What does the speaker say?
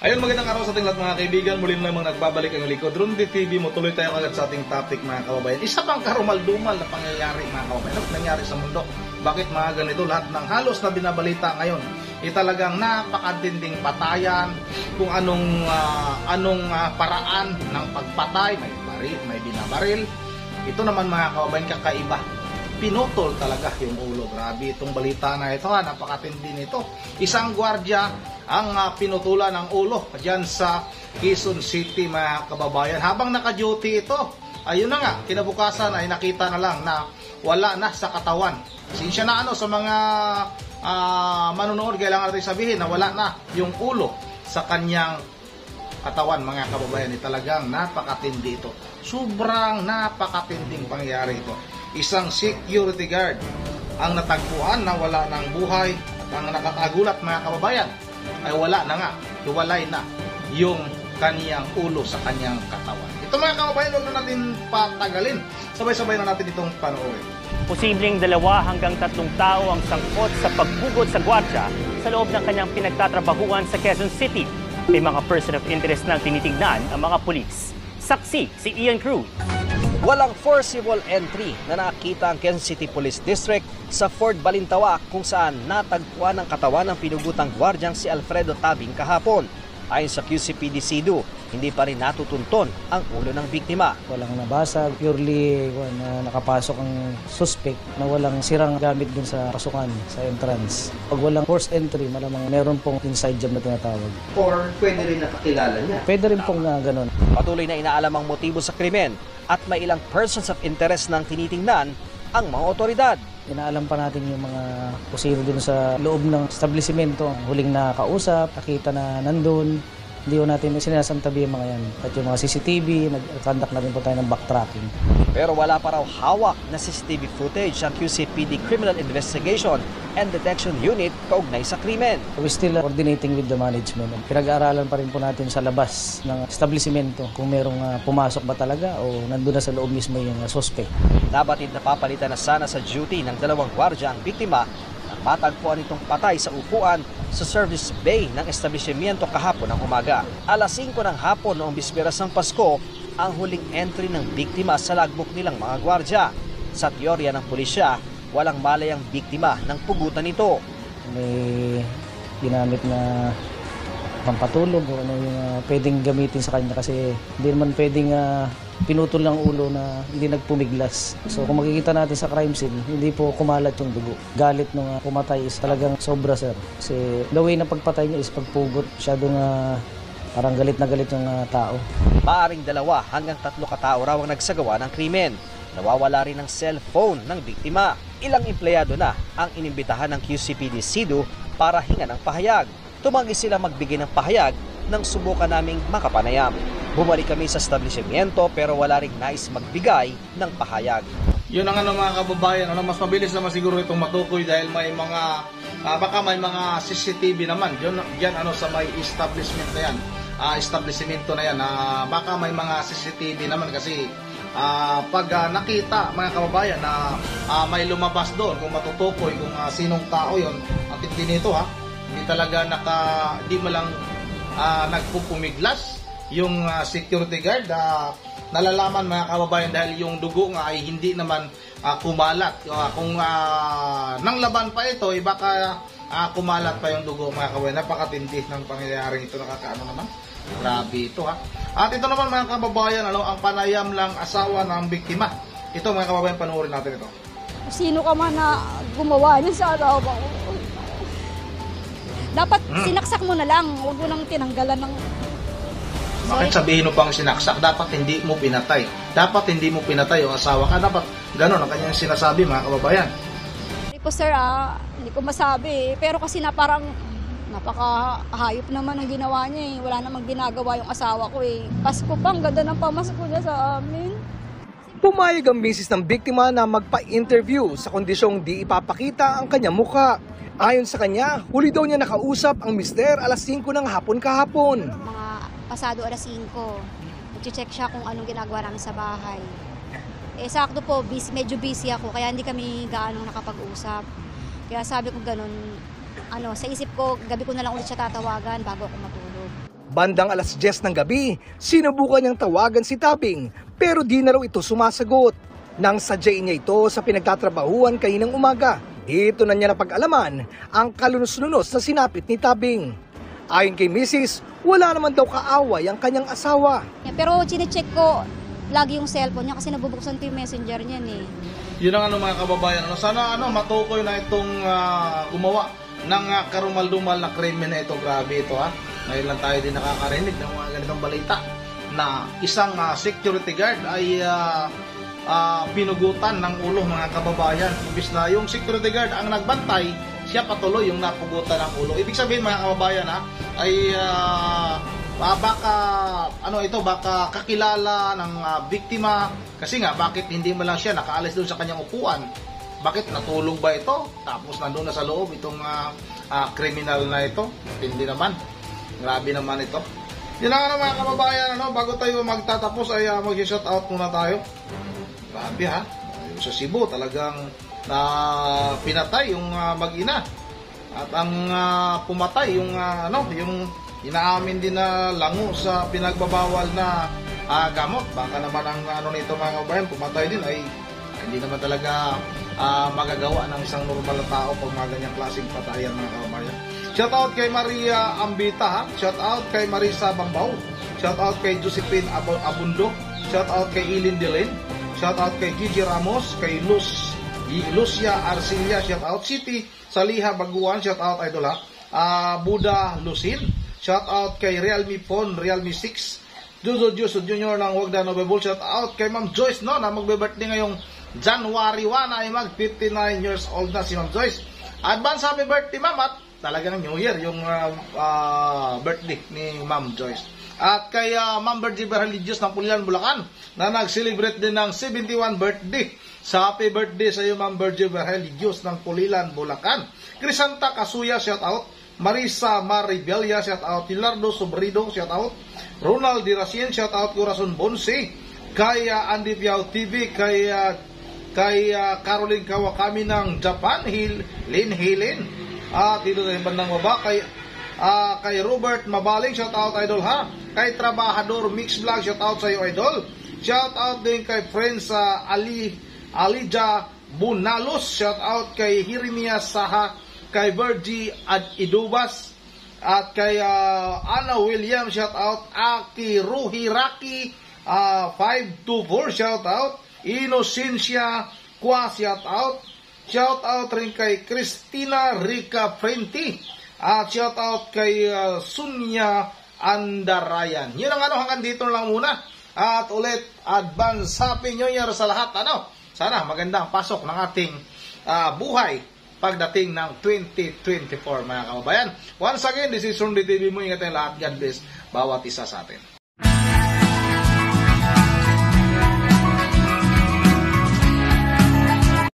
Ayun, magandang araw sa ating lahat mga kaibigan. Muli namang nagbabalik ang likod Roondy TV mo. Tuloy tayo agad sa ating topic mga kababayan. Isa pang karumal-dumal na pangyayari mga kababayan. Ano nangyari sa mundo? Bakit mga ganito? Lahat ng halos na binabalita ngayon talagang napakatinding patayan, kung anong paraan ng pagpatay, may binabaril. Ito naman mga kababayan kakaiba. Pinutol talaga yung ulo. Grabe itong balita na ito, napakatindi nito. Isang gwardiya ang pinutulan ng ulo dyan sa Quezon City mga kababayan. Habang naka-duty ito, ayun na nga, kinabukasan ay nakita na lang na wala na sa katawan. Sinsya na sa mga manunood, kailangan natin sabihin na wala na yung ulo sa kanyang katawan mga kababayan. Talagang napakatindi ito. Sobrang napakatinding pangyayari ito. Isang security guard ang natagpuan na wala ng buhay, at ang nakakagulat mga kababayan ay wala na nga, hiwalay na yung kaniyang ulo sa kanyang katawan. Ito mga kababayan, huwag na natin patagalin. Sabay-sabay na natin itong panoorin. Posibleng 2 hanggang 3 tao ang sangkot sa pagbugod sa gwardya sa loob ng kanyang pinagtatrabahuan sa Quezon City. May mga person of interest na tinitignan ang mga pulis. Saksi si Ian Cruz. Walang forcible entry na nakita ang Quezon City Police District sa Fort Balintawak kung saan natagpuan ang katawan ng pinugutang gwardyang si Alfredo Tabing kahapon. Ayon sa QCPD Cebu, hindi pa rin natutunton ang ulo ng biktima. Walang nabasag, purely nakapasok ang suspect na walang sirang gamit dun sa pasukan, sa entrance. Pag walang forced entry, malamang meron pong inside job na tinatawag. Or pwede rin nakakilala niya? Pwede rin pong ganun. Patuloy na inaalam ang motibo sa krimen at may ilang persons of interest nang tinitingnan ang mga otoridad. Inaalam pa natin yung mga kusino dun sa loob ng establishmento. Huling nakausap, nakita na nandun. Hindi ko natin sinasantabi yung mga yan. At yung mga CCTV, nag-conduct na rin po tayo ng backtracking. Pero wala pa raw hawak na CCTV footage ang QCPD Criminal Investigation and Detection Unit kaugnay sa krimen. We still coordinating with the management. Pinag-aaralan pa rin po natin sa labas ng establishmento kung merong pumasok ba talaga o nandun na sa loob mismo yung suspect. Nabatid na papalitan na sana sa duty ng 2 gwardya ang biktima nang matagpuan itong patay sa upuan sa service bay ng establishmento kahapon ng umaga. Alas 5 ng hapon noong bisperas ng Pasko, ang huling entry ng biktima sa logbook nilang mga gwardya. Sa teorya ng pulisya, walang malay ang biktima ng pugutan nito. May ginamit na pampatulog o ano yung pwedeng gamitin sa kanya kasi hindi naman pwedeng pinutol ng ulo na hindi nagpumiglas. So kung makikita natin sa crime scene, hindi po kumalat yung dugo. Galit nung pumatay is talagang sobra, sir. Kasi the way na pagpatay niya is pagpugot. Masyadong parang galit na galit yung tao. Maaring 2 hanggang 3 katao raw ang nagsagawa ng krimen. Nawawala rin ang cellphone ng biktima. Ilang empleyado na ang inimbitahan ng QCPD Cebu para hinga ng pahayag. Tumanggi sila magbigay ng pahayag nang subukan naming makapanayam. Bumalik kami sa establishmento pero wala ring nais magbigay ng pahayag. Yun ang mga kababayan, mas mabilis naman siguro itong matukoy dahil may mga baka may mga CCTV naman diyan sa may establishment na yan. Establishmento na yan, baka may mga CCTV naman kasi pag nakita mga kababayan na may lumabas doon, kung matutukoy kung sinong tao yon, ang tindi nito hindi talaga hindi mo lang nagpupumiglas yung security guard. Nalalaman mga kababayan dahil yung dugo nga ay hindi naman kumalat. Kung nang laban pa ito, baka kumalat pa yung dugo mga kababayan. Napakatindi ng pangyayaring ito, nakakaano naman. Grabe ito At ito naman mga kababayan, ang panayam lang asawa ng biktima. Ito mga kababayan, panoorin natin ito. Sino ka man na gumawa niya sa asawa ko? Dapat sinaksak mo na lang, huwag mo nang tinanggalan ng... Bakit sabihin mo pang sinaksak? Dapat hindi mo pinatay. Dapat hindi mo pinatay yung asawa ka. Dapat ganun ang kanyang sinasabi mga kababayan. Hindi po sir, hindi ko masabi. Pero kasi parang napakahayop naman ang ginawa niya . Wala namang ginagawa yung asawa ko . Pasko pa, ang ganda ng pamasko niya sa amin. Pumayag ang misis ng biktima na magpa-interview sa kondisyong di ipapakita ang kanyang mukha. Ayon sa kanya, huli daw niya nakausap ang mister alas 5 ng hapon kahapon. Mga pasado alas 5, nag-check siya kung anong ginagawa namin sa bahay. Sakto po, medyo busy ako, kaya hindi kami gaano nakapag-usap. Kaya sabi ko ganun, sa isip ko, gabi ko na lang ulit siya tatawagan bago ako matulog. Bandang alas 10 ng gabi, sinubukan niyang tawagan si Tabing pero di na raw ito sumasagot. Nang sadyain niya ito sa pinagtatrabahuan kaninang umaga, dito na niya napag-alaman ang kalunos-lunos na sinapit ni Tabing. Ayon kay Mrs., wala naman daw kaaway ang kanyang asawa. Pero chinecheck ko lagi yung cellphone niya kasi nabubuksan ko yung messenger niyan eh. Yun ang mga kababayan. Sana matukoy na itong gumawa ng karumal-dumal na krimen na ito. Grabe ito ha. Ngayon lang tayo din nakakarinig ng mga ganitong balita na isang security guard ay pinugutan ng ulo mga kababayan. Ibig na yung security guard ang nagbantay, siya patuloy yung napugutan ng ulo. Ibig sabihin mga kababayan ay baka kakilala ng biktima kasi nga bakit hindi mo lang siya nakaalis doon sa kanyang upuan, bakit natulog ba ito tapos nandun na sa loob itong kriminal na ito. Hindi naman, grabe naman ito. Yun lang mga kababayan, bago tayo magtatapos ay mag-shout out muna tayo. Grabe ha, sa Cebu talagang pinatay yung mag-ina at ang pumatay yung yung inaamin din na lango sa pinagbabawal na gamot. Baka naman ang nito mga kababayan, pumatay din ay hindi naman talaga magagawa ng isang normal na tao pag mga ganyang klaseng patayan mga kababayan. Shout out kay Maria Ambita, shout out kay Marisa Bambao, shout out kay Josephine Abundo, shout out kay Ilin Dilin, shout out kay Gigi Ramos, kay Lucia Arcilia, shout out City Saliha Baguan, shout out idol Buda Lucin, shout out kay Realme Phone, Realme 6, Juso Junior ng Wagda Novebol, shout out kay Ma'am Joyce na magbe-birthday ngayong January 1 ay mag 59 years old na si Ma'am Joyce. Advance happy birthday ma'am, at talagang New Year yung birthday ni Ma'am Joyce. At kay Ma'am Virgie Religious ng Pulilan, Bulacan na nag-celebrate din ng 71 birthday. Sa happy birthday sa iyo Ma'am Virgie Religious ng Pulilan, Bulacan. Crisanta Casuya, shout out. Marisa Maribella, shout out. Tilardo Sobrido, shout out. Ronald Diracien, shout out. Corazon Bonse, kay Andy Piao TV, kay Caroline Kawakami ng Japan, Lin Helen. Dito sa bandang baba kay Robert Mabaling, shout out idol ha. Kay Trabahador Mix Vlog, shout out sa iyo idol. Shout out din kay friends Alija Bunalos, shout out kay Hirimia Saha, kay Virgie Idubas, at kay Ana Williams, shout out. Aki Ruhiraki 524, shout out. Inocencia Kwa, shout out. Shout out rin kay Christina Rica Frenti, at shout out kay Sunya Andarayan. Yun ang hanggang dito lang muna. At ulit, advance happy new year sa lahat. Sana magandang pasok ng ating buhay pagdating ng 2024 mga kababayan. Once again, this is Sundi TV mo. Ingat ang lahat. God bless bawat isa sa atin.